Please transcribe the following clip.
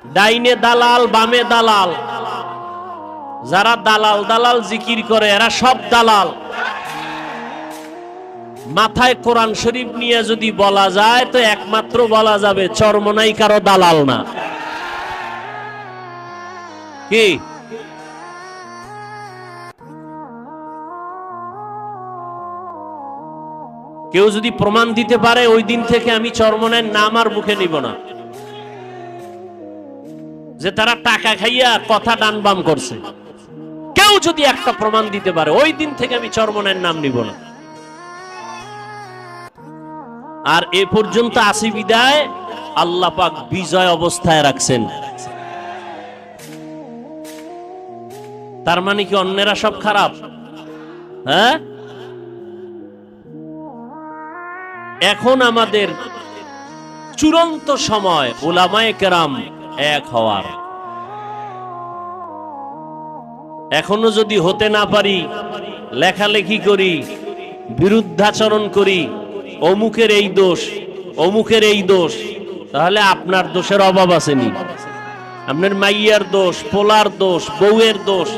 ডাইনে দালাল বামে দালাল, যারা দালাল দালাল জিকির করে এরা সব দালাল। মাথায় কোরআন শরীফ নিয়ে যদি বলা যায় তো একমাত্র বলা যাবে চরমনাই কারো দালাল না। কি কেউ যদি প্রমাণ দিতে পারে ওই দিন থেকে আমি চরমনাইয়ের নাম আর মুখে নিব না। যে তারা টাকা খাইয়া কথা ডান বাম করছে, কেউ যদি একটা প্রমাণ দিতে পারে ওই দিন থেকে আমি চরমনাইয়ের নাম নিব না। আর এ পর্যন্ত আসি বিদায় আল্লাহ পাক বিজয় অবস্থায় রাখছেন। তার মানে কি অন্যেরা সব খারাপ? হ্যাঁ, এখন আমাদের চূড়ান্ত সময় উলামায়ে কেরাম এক হওয়ার। এখনো যদি হতে না পারি, লেখালেখি করি, বিরুদ্ধাচরণ করি, অমুকের এই দোষ অমুকের এই দোষ, তাহলে আপনার দোষের অভাব আসেনি। আপনার মাইয়ার দোষ, পোলার দোষ, বউয়ের দোষ,